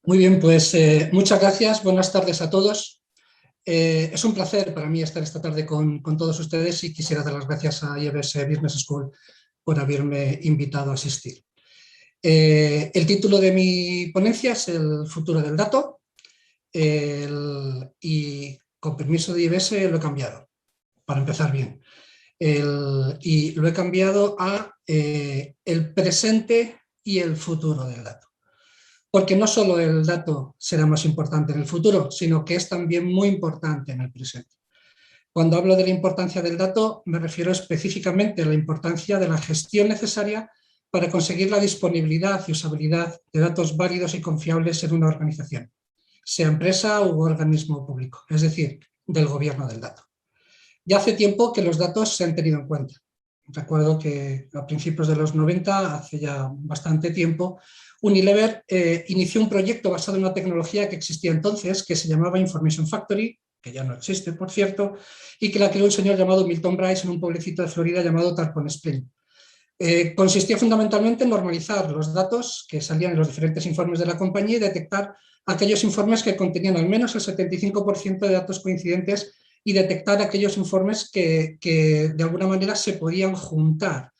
Muy bien, pues muchas gracias, buenas tardes a todos. Es un placer para mí estar esta tarde con todos ustedes y quisiera dar las gracias a IEBS Business School por haberme invitado a asistir. El título de mi ponencia es El futuro del dato y con permiso de IEBS lo he cambiado, para empezar bien. Y lo he cambiado a el presente y el futuro del dato. Porque no solo el dato será más importante en el futuro, sino que es también muy importante en el presente. Cuando hablo de la importancia del dato, me refiero específicamente a la importancia de la gestión necesaria para conseguir la disponibilidad y usabilidad de datos válidos y confiables en una organización, sea empresa u organismo público, es decir, del gobierno del dato. Ya hace tiempo que los datos se han tenido en cuenta. Recuerdo que a principios de los 90, hace ya bastante tiempo, Unilever inició un proyecto basado en una tecnología que existía entonces, que se llamaba Information Factory, que ya no existe, por cierto, y que la creó un señor llamado Milton Bryce en un pueblecito de Florida llamado Tarpon Spring. Consistía fundamentalmente en normalizar los datos que salían en los diferentes informes de la compañía y detectar aquellos informes que contenían al menos el 75% de datos coincidentes y detectar aquellos informes que de alguna manera se podían juntar,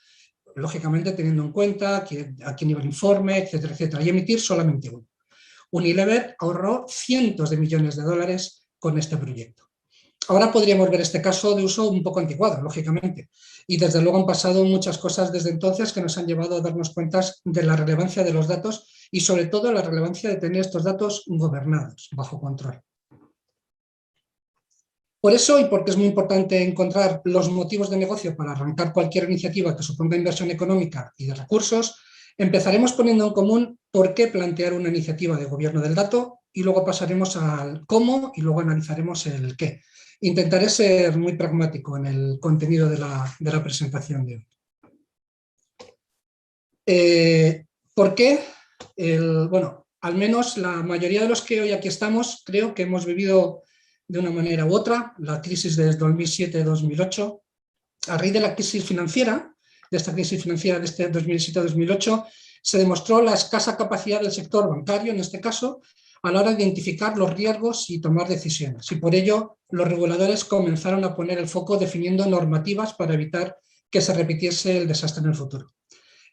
lógicamente teniendo en cuenta a quién iba el informe, etcétera, etcétera, y emitir solamente uno. Unilever ahorró cientos de millones de dólares con este proyecto. Ahora podríamos ver este caso de uso un poco anticuado, lógicamente, y desde luego han pasado muchas cosas desde entonces que nos han llevado a darnos cuenta de la relevancia de los datos y sobre todo la relevancia de tener estos datos gobernados, bajo control. Por eso, y porque es muy importante encontrar los motivos de negocio para arrancar cualquier iniciativa que suponga inversión económica y de recursos, empezaremos poniendo en común por qué plantear una iniciativa de gobierno del dato y luego pasaremos al cómo y luego analizaremos el qué. Intentaré ser muy pragmático en el contenido de la presentación de hoy. ¿Por qué? Bueno, al menos la mayoría de los que hoy aquí estamos creo que hemos vivido de una manera u otra la crisis de 2007-2008. A raíz de la crisis financiera, de esta crisis financiera de este 2007-2008, se demostró la escasa capacidad del sector bancario, en este caso, a la hora de identificar los riesgos y tomar decisiones. Y por ello, los reguladores comenzaron a poner el foco definiendo normativas para evitar que se repitiese el desastre en el futuro.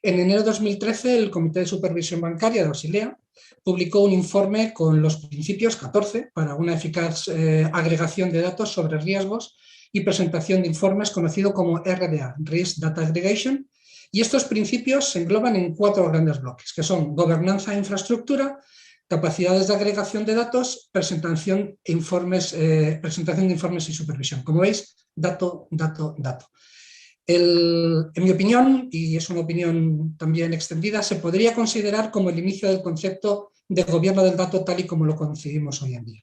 En enero de 2013, el Comité de Supervisión Bancaria de Basilea publicó un informe con los principios 14 para una eficaz agregación de datos sobre riesgos y presentación de informes conocido como RDA, Risk Data Aggregation, y estos principios se engloban en 4 grandes bloques, que son gobernanza e infraestructura, capacidades de agregación de datos, presentación de informes y supervisión. Como veis, dato, dato, dato. En mi opinión, y es una opinión también extendida, se podría considerar como el inicio del concepto de gobierno del dato tal y como lo concebimos hoy en día.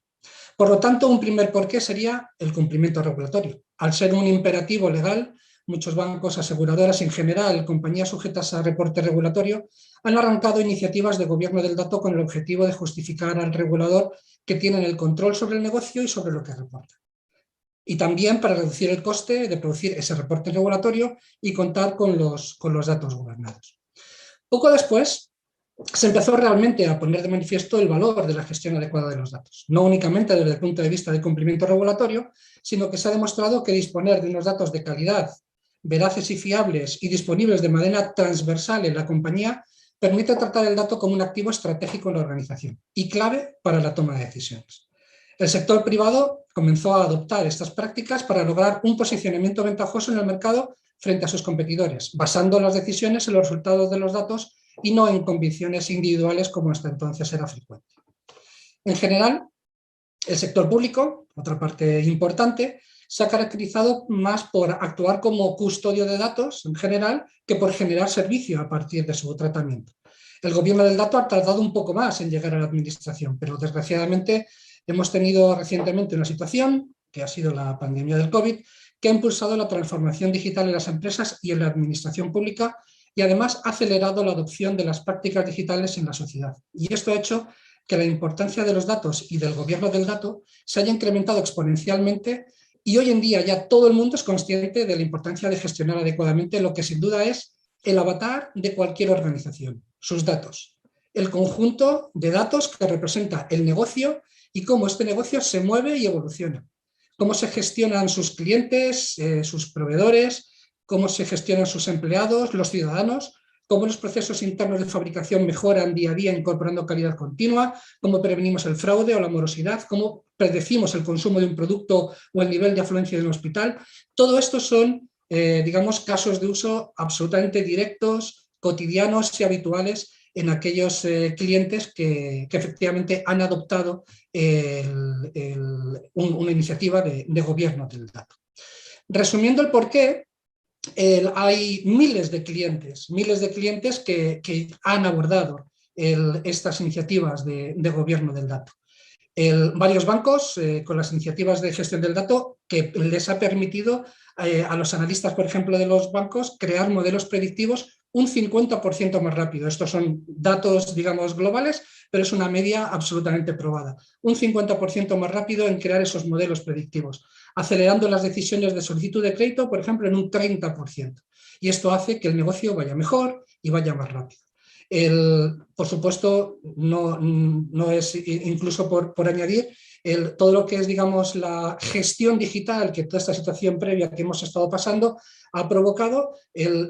Por lo tanto, un primer porqué sería el cumplimiento regulatorio. Al ser un imperativo legal, muchos bancos, aseguradoras y en general compañías sujetas a reporte regulatorio han arrancado iniciativas de gobierno del dato con el objetivo de justificar al regulador que tienen el control sobre el negocio y sobre lo que reportan. Y también para reducir el coste de producir ese reporte regulatorio y contar con los datos gobernados. Poco después, se empezó realmente a poner de manifiesto el valor de la gestión adecuada de los datos, no únicamente desde el punto de vista de cumplimiento regulatorio, sino que se ha demostrado que disponer de unos datos de calidad, veraces y fiables y disponibles de manera transversal en la compañía permite tratar el dato como un activo estratégico en la organización y clave para la toma de decisiones. El sector privado comenzó a adoptar estas prácticas para lograr un posicionamiento ventajoso en el mercado frente a sus competidores, basando las decisiones en los resultados de los datos y no en convicciones individuales como hasta entonces era frecuente. En general, el sector público, otra parte importante, se ha caracterizado más por actuar como custodio de datos en general que por generar servicio a partir de su tratamiento. El gobierno del dato ha tardado un poco más en llegar a la administración, pero desgraciadamente hemos tenido recientemente una situación, que ha sido la pandemia del COVID, que ha impulsado la transformación digital en las empresas y en la administración pública y además ha acelerado la adopción de las prácticas digitales en la sociedad. Y esto ha hecho que la importancia de los datos y del gobierno del dato se haya incrementado exponencialmente y hoy en día ya todo el mundo es consciente de la importancia de gestionar adecuadamente lo que sin duda es el avatar de cualquier organización, sus datos. el conjunto de datos que representa el negocio y cómo este negocio se mueve y evoluciona. Cómo se gestionan sus clientes, sus proveedores, cómo se gestionan sus empleados, los ciudadanos, cómo los procesos internos de fabricación mejoran día a día incorporando calidad continua, cómo prevenimos el fraude o la morosidad, cómo predecimos el consumo de un producto o el nivel de afluencia de un hospital. Todo esto son, digamos, casos de uso absolutamente directos, cotidianos y habituales en aquellos clientes que efectivamente han adoptado una iniciativa de gobierno del dato. Resumiendo el porqué, hay miles de clientes que han abordado estas iniciativas de gobierno del dato. Varios bancos con las iniciativas de gestión del dato que les ha permitido a los analistas, por ejemplo, de los bancos, crear modelos predictivos un 50% más rápido. Estos son datos, digamos, globales, pero es una media absolutamente probada. Un 50% más rápido en crear esos modelos predictivos, acelerando las decisiones de solicitud de crédito, por ejemplo, en un 30%. Y esto hace que el negocio vaya mejor y vaya más rápido. Por supuesto, no es incluso por añadir, todo lo que es, digamos, la gestión digital que toda esta situación previa que hemos estado pasando ha provocado,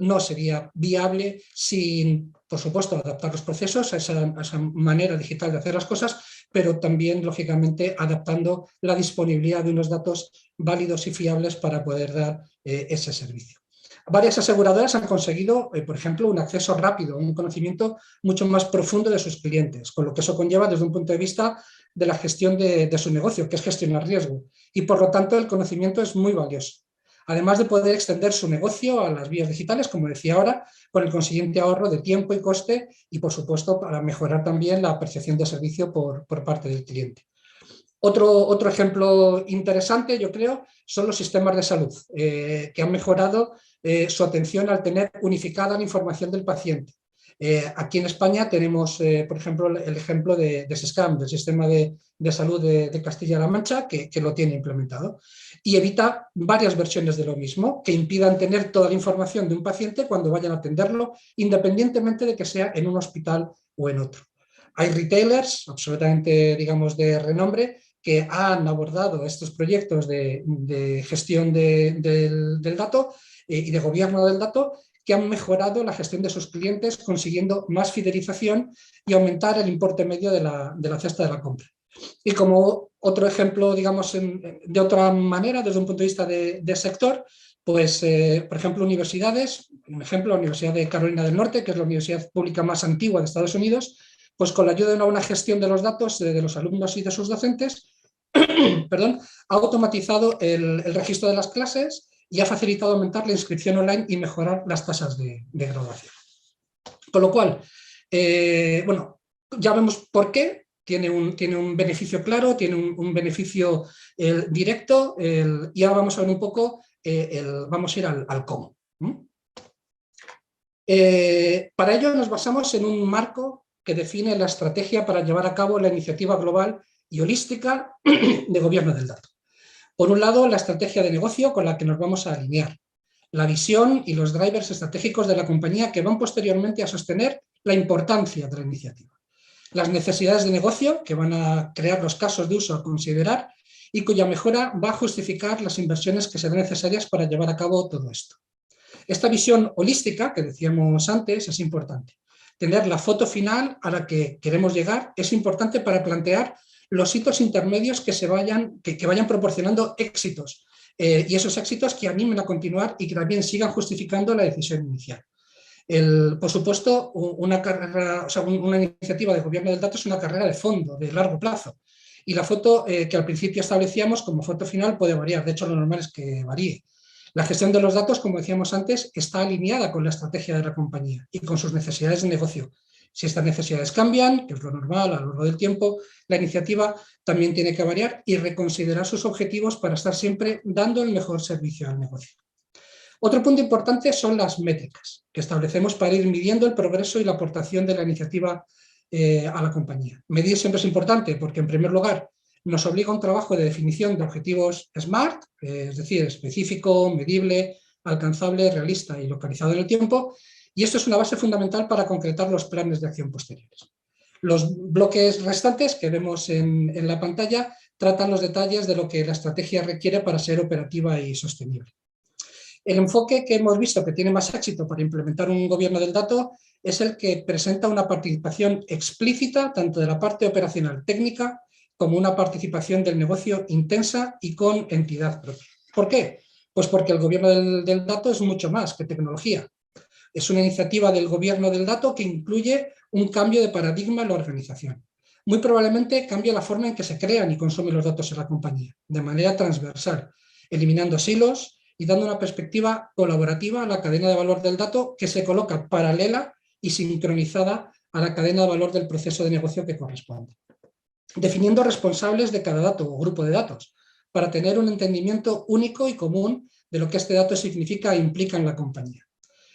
no sería viable sin, por supuesto, adaptar los procesos a esa manera digital de hacer las cosas, pero también, lógicamente, adaptando la disponibilidad de unos datos válidos y fiables para poder dar ese servicio. Varias aseguradoras han conseguido, por ejemplo, un acceso rápido, un conocimiento mucho más profundo de sus clientes, con lo que eso conlleva desde un punto de vista de la gestión de su negocio, que es gestionar riesgo, y por lo tanto el conocimiento es muy valioso. Además de poder extender su negocio a las vías digitales, como decía ahora, con el consiguiente ahorro de tiempo y coste y, por supuesto, para mejorar también la percepción de servicio por parte del cliente. Otro ejemplo interesante, yo creo, son los sistemas de salud, que han mejorado su atención al tener unificada la información del paciente. Aquí en España tenemos, por ejemplo, el ejemplo de SESCAM, del Sistema de Salud de Castilla-La Mancha, que lo tiene implementado y evita varias versiones de lo mismo, que impidan tener toda la información de un paciente cuando vayan a atenderlo, independientemente de que sea en un hospital o en otro. Hay retailers absolutamente, digamos, de renombre que han abordado estos proyectos de gestión del dato y de gobierno del dato, que han mejorado la gestión de sus clientes, consiguiendo más fidelización y aumentar el importe medio de la cesta de la compra. Y como otro ejemplo, digamos, de otra manera, desde un punto de vista de sector, pues, por ejemplo, universidades, un ejemplo, la Universidad de Carolina del Norte, que es la universidad pública más antigua de Estados Unidos, pues con la ayuda de una buena gestión de los datos de los alumnos y de sus docentes, perdón, ha automatizado el registro de las clases y ha facilitado aumentar la inscripción online y mejorar las tasas de graduación. Con lo cual, bueno, ya vemos por qué. Tiene un beneficio claro, tiene un beneficio directo, y ahora vamos a ver un poco, vamos a ir al cómo. Para ello nos basamos en un marco que define la estrategia para llevar a cabo la iniciativa global y holística de gobierno del dato. Por un lado, la estrategia de negocio con la que nos vamos a alinear, la visión y los drivers estratégicos de la compañía que van posteriormente a sostener la importancia de la iniciativa, las necesidades de negocio que van a crear los casos de uso a considerar y cuya mejora va a justificar las inversiones que serán necesarias para llevar a cabo todo esto. Esta visión holística que decíamos antes es importante. Tener la foto final a la que queremos llegar es importante para plantear los hitos intermedios que vayan proporcionando éxitos, y esos éxitos que animen a continuar y que también sigan justificando la decisión inicial. Por supuesto, una iniciativa de gobierno del dato es una carrera de fondo, de largo plazo, y la foto que al principio establecíamos como foto final puede variar, de hecho lo normal es que varíe. La gestión de los datos, como decíamos antes, está alineada con la estrategia de la compañía y con sus necesidades de negocio. Si estas necesidades cambian, que es lo normal a lo largo del tiempo, la iniciativa también tiene que variar y reconsiderar sus objetivos para estar siempre dando el mejor servicio al negocio. Otro punto importante son las métricas que establecemos para ir midiendo el progreso y la aportación de la iniciativa a la compañía. Medir siempre es importante porque, en primer lugar, nos obliga a un trabajo de definición de objetivos SMART, es decir, específico, medible, alcanzable, realista y localizado en el tiempo, y esto es una base fundamental para concretar los planes de acción posteriores. Los bloques restantes que vemos en la pantalla tratan los detalles de lo que la estrategia requiere para ser operativa y sostenible. El enfoque que hemos visto que tiene más éxito para implementar un gobierno del dato es el que presenta una participación explícita tanto de la parte operacional técnica como una participación del negocio intensa y con entidad propia. ¿Por qué? Pues porque el gobierno del dato es mucho más que tecnología. Es una iniciativa del gobierno del dato que incluye un cambio de paradigma en la organización. Muy probablemente cambia la forma en que se crean y consumen los datos en la compañía, de manera transversal, eliminando silos y dando una perspectiva colaborativa a la cadena de valor del dato que se coloca paralela y sincronizada a la cadena de valor del proceso de negocio que corresponde. Definiendo responsables de cada dato o grupo de datos, para tener un entendimiento único y común de lo que este dato significa e implica en la compañía.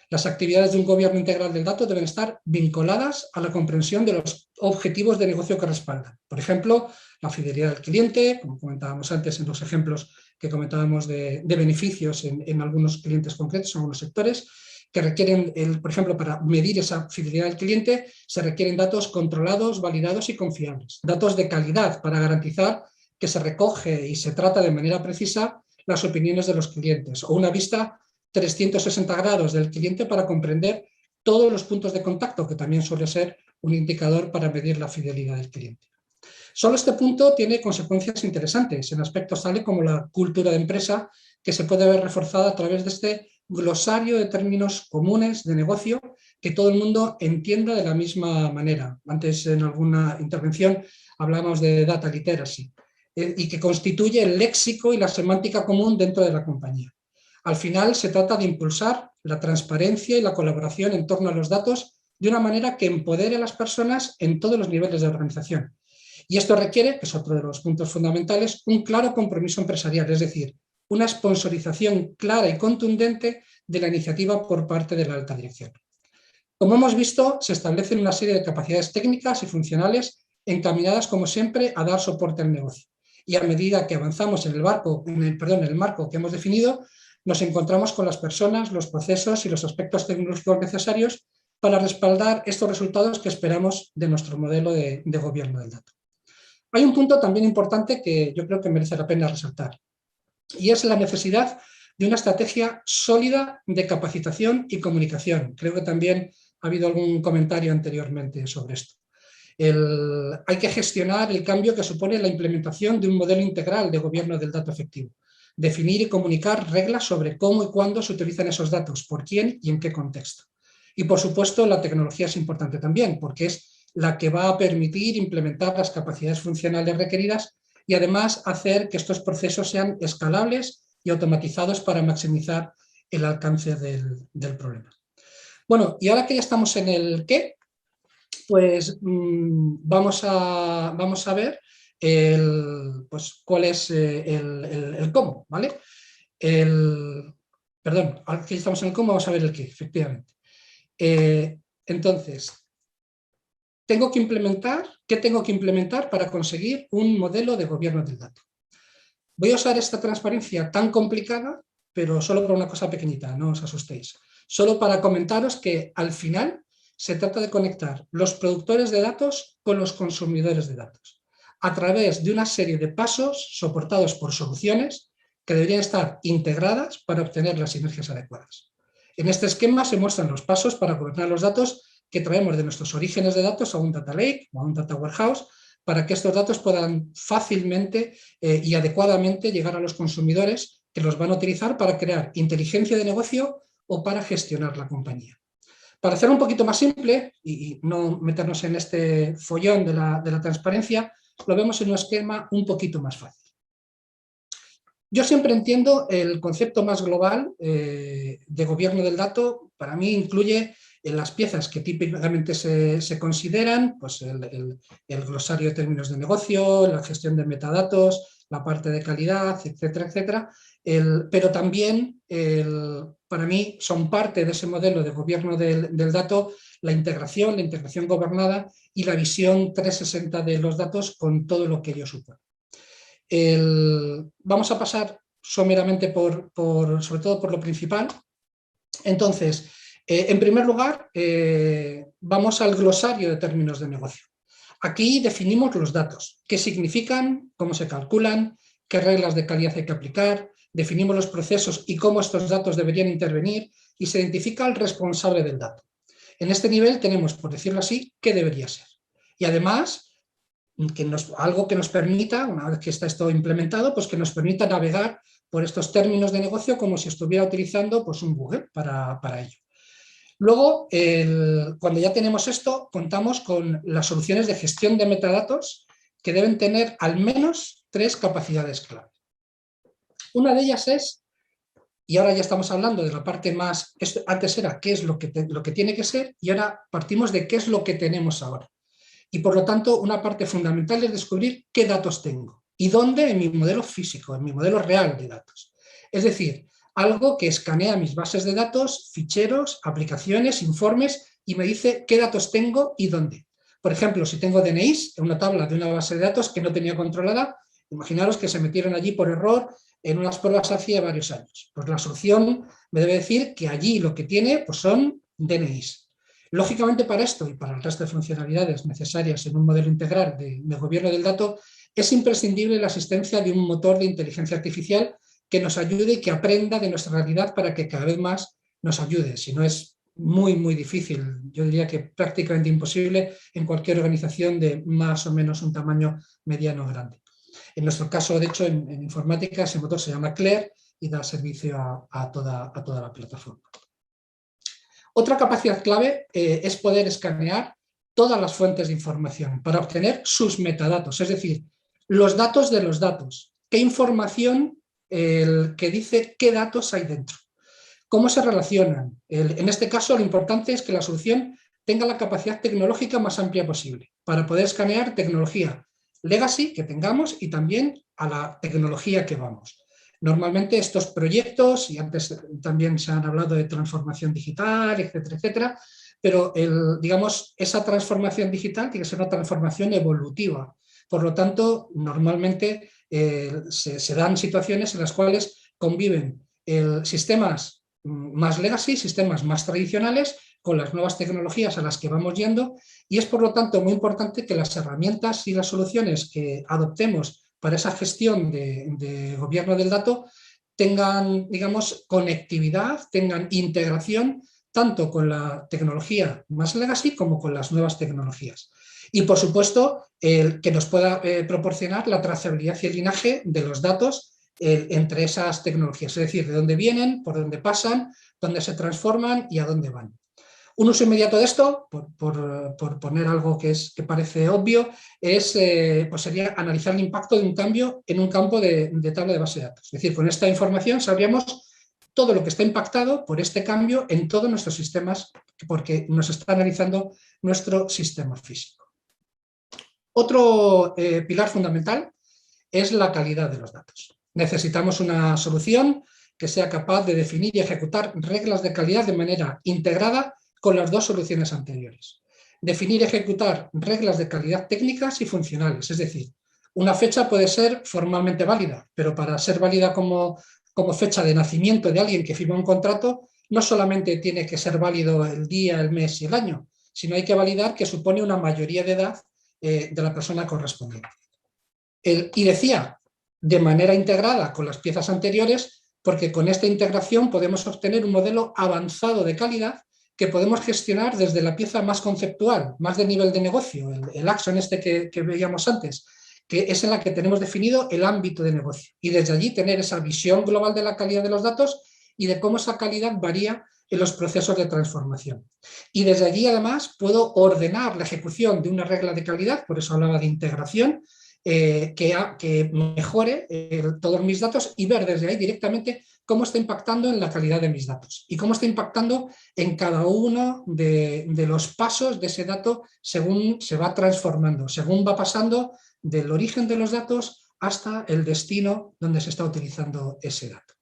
Las actividades de un gobierno integral del dato deben estar vinculadas a la comprensión de los objetivos de negocio que respaldan. Por ejemplo, la fidelidad del cliente, como comentábamos antes en los ejemplos que comentábamos de beneficios en algunos clientes concretos, en algunos sectores, que requieren, por ejemplo, para medir esa fidelidad del cliente, se requieren datos controlados, validados y confiables. Datos de calidad para garantizar que se recoge y se trata de manera precisa las opiniones de los clientes, o una vista 360 grados del cliente para comprender todos los puntos de contacto, que también suele ser un indicador para medir la fidelidad del cliente. Solo este punto tiene consecuencias interesantes en aspectos tales como la cultura de empresa, que se puede ver reforzada a través de este glosario de términos comunes de negocio que todo el mundo entienda de la misma manera. Antes en alguna intervención hablábamos de data literacy y que constituye el léxico y la semántica común dentro de la compañía. Al final se trata de impulsar la transparencia y la colaboración en torno a los datos de una manera que empodere a las personas en todos los niveles de organización. Y esto requiere, que es otro de los puntos fundamentales, un claro compromiso empresarial, es decir, una sponsorización clara y contundente de la iniciativa por parte de la alta dirección. Como hemos visto, se establecen una serie de capacidades técnicas y funcionales encaminadas, como siempre, a dar soporte al negocio. Y a medida que avanzamos en el marco que hemos definido, nos encontramos con las personas, los procesos y los aspectos tecnológicos necesarios para respaldar estos resultados que esperamos de nuestro modelo de gobierno del dato. Hay un punto también importante que yo creo que merece la pena resaltar, y es la necesidad de una estrategia sólida de capacitación y comunicación. Creo que también ha habido algún comentario anteriormente sobre esto. Hay que gestionar el cambio que supone la implementación de un modelo integral de gobierno del dato efectivo. Definir y comunicar reglas sobre cómo y cuándo se utilizan esos datos, por quién y en qué contexto. Y por supuesto la tecnología es importante también, porque es la que va a permitir implementar las capacidades funcionales requeridas y además hacer que estos procesos sean escalables y automatizados para maximizar el alcance del problema. Bueno, y ahora que ya estamos en el qué, pues vamos a ver pues, cuál es el cómo, ¿vale? Perdón, ahora que estamos en el cómo, vamos a ver el qué, efectivamente. Entonces, ¿qué tengo que implementar para conseguir un modelo de gobierno del dato? Voy a usar esta transparencia tan complicada, pero solo por una cosa pequeñita, no os asustéis. Solo para comentaros que al final se trata de conectar los productores de datos con los consumidores de datos, a través de una serie de pasos soportados por soluciones que deberían estar integradas para obtener las sinergias adecuadas. En este esquema se muestran los pasos para gobernar los datos que traemos de nuestros orígenes de datos a un data lake o a un data warehouse, para que estos datos puedan fácilmente y adecuadamente llegar a los consumidores que los van a utilizar para crear inteligencia de negocio o para gestionar la compañía. Para hacerlo un poquito más simple y no meternos en este follón de la transparencia, lo vemos en un esquema un poquito más fácil. Yo siempre entiendo el concepto más global de gobierno del dato. Para mí incluye en las piezas que típicamente se consideran, pues el glosario de términos de negocio, la gestión de metadatos, la parte de calidad, etcétera, etcétera. Pero también, para mí, son parte de ese modelo de gobierno del dato la integración gobernada y la visión 360 de los datos con todo lo que ello supone. Vamos a pasar someramente sobre todo por lo principal. Entonces, en primer lugar, vamos al glosario de términos de negocio. Aquí definimos los datos, qué significan, cómo se calculan, qué reglas de calidad hay que aplicar, definimos los procesos y cómo estos datos deberían intervenir y se identifica al responsable del dato. En este nivel tenemos, por decirlo así, qué debería ser. Y además, algo que nos permita, una vez que está esto implementado, pues que nos permita navegar por estos términos de negocio como si estuviera utilizando pues, un Google para ello. Luego, cuando ya tenemos esto, contamos con las soluciones de gestión de metadatos que deben tener al menos 3 capacidades clave. Una de ellas es, y ahora ya estamos hablando de la parte más, antes era qué es lo que tiene que ser, y ahora partimos de qué es lo que tenemos ahora. Y por lo tanto, una parte fundamental es descubrir qué datos tengo y dónde en mi modelo físico, en mi modelo real de datos. Es decir, algo que escanea mis bases de datos, ficheros, aplicaciones, informes y me dice qué datos tengo y dónde. Por ejemplo, si tengo DNIs en una tabla de una base de datos que no tenía controlada, imaginaros que se metieron allí por error en unas pruebas hace varios años. Pues la solución me debe decir que allí lo que tiene pues son DNIs. Lógicamente, para esto y para el resto de funcionalidades necesarias en un modelo integral de gobierno del dato, es imprescindible la asistencia de un motor de inteligencia artificial que nos ayude y que aprenda de nuestra realidad para que cada vez más nos ayude. Si no, es muy, muy difícil, yo diría que prácticamente imposible en cualquier organización de más o menos un tamaño mediano o grande. En nuestro caso, de hecho, en informática, ese motor se llama CLAIRE y da servicio a toda la plataforma. Otra capacidad clave es poder escanear todas las fuentes de información para obtener sus metadatos, es decir, los datos de los datos. ¿Qué información que dice qué datos hay dentro? ¿Cómo se relacionan? En este caso, lo importante es que la solución tenga la capacidad tecnológica más amplia posible para poder escanear tecnología legacy que tengamos y también a la tecnología que vamos. Normalmente estos proyectos, y antes también se han hablado de transformación digital, etcétera, etcétera, pero digamos, esa transformación digital tiene que ser una transformación evolutiva. Por lo tanto, normalmente se dan situaciones en las cuales conviven sistemas más legacy, sistemas más tradicionales, con las nuevas tecnologías a las que vamos yendo, y es por lo tanto muy importante que las herramientas y las soluciones que adoptemos para esa gestión de gobierno del dato tengan, digamos, conectividad, tengan integración tanto con la tecnología más legacy como con las nuevas tecnologías. Y, por supuesto, que nos pueda proporcionar la trazabilidad y el linaje de los datos entre esas tecnologías, es decir, de dónde vienen, por dónde pasan, dónde se transforman y a dónde van. Un uso inmediato de esto, por poner algo que parece obvio, pues sería analizar el impacto de un cambio en un campo de tabla de base de datos. Es decir, con esta información sabríamos todo lo que está impactado por este cambio en todos nuestros sistemas, porque nos está analizando nuestro sistema físico. Otro pilar fundamental es la calidad de los datos. Necesitamos una solución que sea capaz de definir y ejecutar reglas de calidad de manera integrada con las dos soluciones anteriores. Definir y ejecutar reglas de calidad técnicas y funcionales, es decir, una fecha puede ser formalmente válida, pero para ser válida como fecha de nacimiento de alguien que firma un contrato, no solamente tiene que ser válido el día, el mes y el año, sino hay que validar que supone una mayoría de edad de la persona correspondiente. Y decía, de manera integrada con las piezas anteriores, porque con esta integración podemos obtener un modelo avanzado de calidad que podemos gestionar desde la pieza más conceptual, más de nivel de negocio, el Axon que veíamos antes, que es en la que tenemos definido el ámbito de negocio. Y desde allí tener esa visión global de la calidad de los datos y de cómo esa calidad varía en los procesos de transformación. Y desde allí, además, puedo ordenar la ejecución de una regla de calidad, por eso hablaba de integración, que mejore todos mis datos y ver desde ahí directamente cómo está impactando en la calidad de mis datos y cómo está impactando en cada uno de los pasos de ese dato según se va transformando, según va pasando del origen de los datos hasta el destino donde se está utilizando ese dato.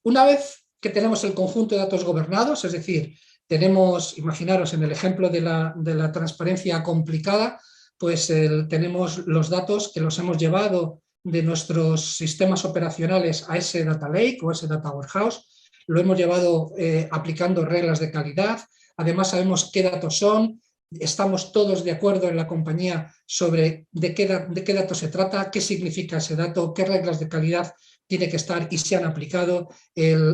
Una vez que tenemos el conjunto de datos gobernados, es decir, tenemos, imaginaros en el ejemplo de la transparencia complicada, pues tenemos los datos que los hemos llevado de nuestros sistemas operacionales a ese data lake o ese data warehouse, lo hemos llevado aplicando reglas de calidad, además sabemos qué datos son, estamos todos de acuerdo en la compañía sobre de qué dato se trata, qué significa ese dato, qué reglas de calidad tiene que estar y se han aplicado.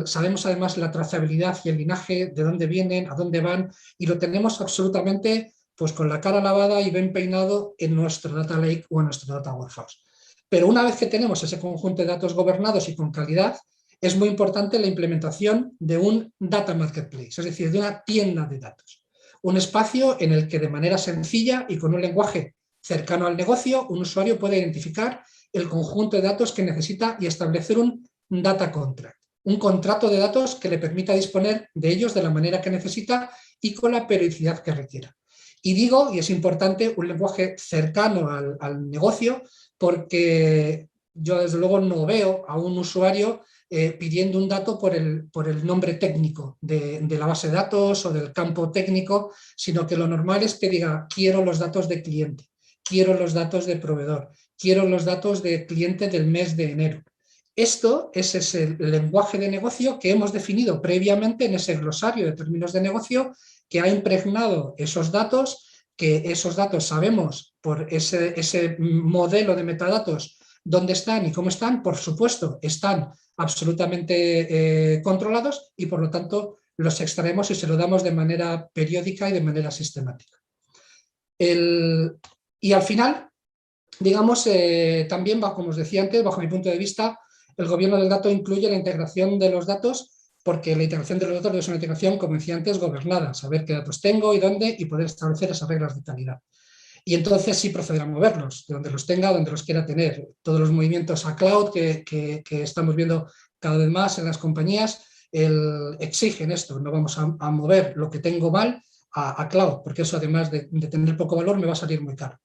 Sabemos además la trazabilidad y el linaje, de dónde vienen, a dónde van, y lo tenemos absolutamente pues, con la cara lavada y bien peinado en nuestro data lake o en nuestro data warehouse. Pero una vez que tenemos ese conjunto de datos gobernados y con calidad, es muy importante la implementación de un data marketplace, es decir, de una tienda de datos. Un espacio en el que de manera sencilla y con un lenguaje cercano al negocio, un usuario puede identificar el conjunto de datos que necesita y establecer un data contract, un contrato de datos que le permita disponer de ellos de la manera que necesita y con la periodicidad que requiera. Y digo, y es importante, un lenguaje cercano al negocio, porque yo desde luego no veo a un usuario pidiendo un dato por el nombre técnico de la base de datos o del campo técnico, sino que lo normal es que diga, quiero los datos de cliente, quiero los datos de proveedor, quiero los datos de cliente del mes de enero. Esto es ese lenguaje de negocio que hemos definido previamente en ese glosario de términos de negocio que ha impregnado esos datos, que esos datos sabemos por ese modelo de metadatos dónde están y cómo están, por supuesto, están absolutamente controlados y por lo tanto los extraemos y se lo damos de manera periódica y de manera sistemática. Y al final, digamos, también, como os decía antes, bajo mi punto de vista, el gobierno del dato incluye la integración de los datos, porque la integración de los datos es una integración, como decía antes, gobernada, saber qué datos tengo y dónde y poder establecer esas reglas de calidad. Y entonces sí proceder a moverlos, de donde los tenga, donde los quiera tener. Todos los movimientos a cloud que estamos viendo cada vez más en las compañías exigen esto, no vamos a mover lo que tengo mal a cloud, porque eso además de tener poco valor me va a salir muy caro.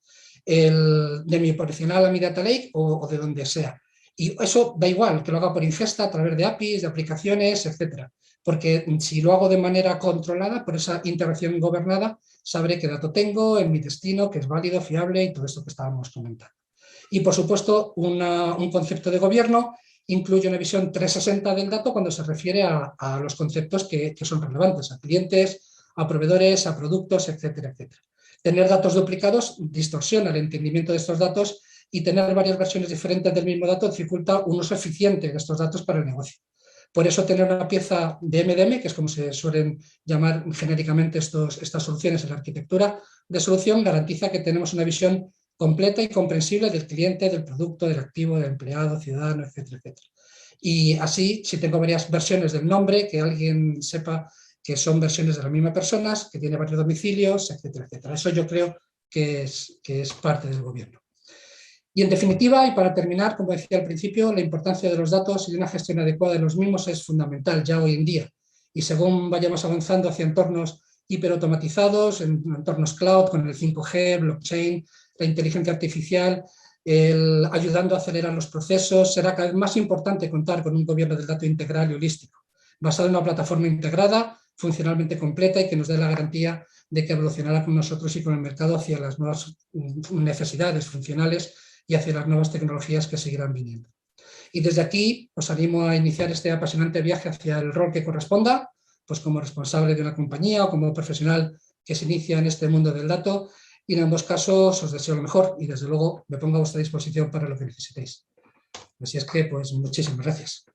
De mi operacional a mi data lake o de donde sea. Y eso da igual, que lo haga por ingesta, a través de APIs, de aplicaciones, etcétera. Porque si lo hago de manera controlada, por esa integración gobernada, sabré qué dato tengo en mi destino, que es válido, fiable y todo esto que estábamos comentando. Y, por supuesto, un concepto de gobierno incluye una visión 360 del dato cuando se refiere a los conceptos que son relevantes, a clientes, a proveedores, a productos, etcétera, etcétera. Tener datos duplicados distorsiona el entendimiento de estos datos y tener varias versiones diferentes del mismo dato dificulta un uso eficiente de estos datos para el negocio. Por eso tener una pieza de MDM, que es como se suelen llamar genéricamente estas soluciones en la arquitectura de solución, garantiza que tenemos una visión completa y comprensible del cliente, del producto, del activo, del empleado, ciudadano, etcétera, etcétera. Y así, si tengo varias versiones del nombre, que alguien sepa que son versiones de las mismas personas, que tiene varios domicilios, etcétera, etcétera. Eso yo creo que es parte del gobierno. Y en definitiva, y para terminar, como decía al principio, la importancia de los datos y de una gestión adecuada de los mismos es fundamental ya hoy en día. Y según vayamos avanzando hacia entornos hiperautomatizados, en entornos cloud, con el 5G, blockchain, la inteligencia artificial, ayudando a acelerar los procesos, será cada vez más importante contar con un gobierno del dato integral y holístico, basado en una plataforma integrada, funcionalmente completa y que nos dé la garantía de que evolucionará con nosotros y con el mercado hacia las nuevas necesidades funcionales y hacia las nuevas tecnologías que seguirán viniendo. Y desde aquí os animo a iniciar este apasionante viaje hacia el rol que corresponda, pues como responsable de una compañía o como profesional que se inicia en este mundo del dato, y en ambos casos os deseo lo mejor y desde luego me pongo a vuestra disposición para lo que necesitéis. Así es que, pues muchísimas gracias.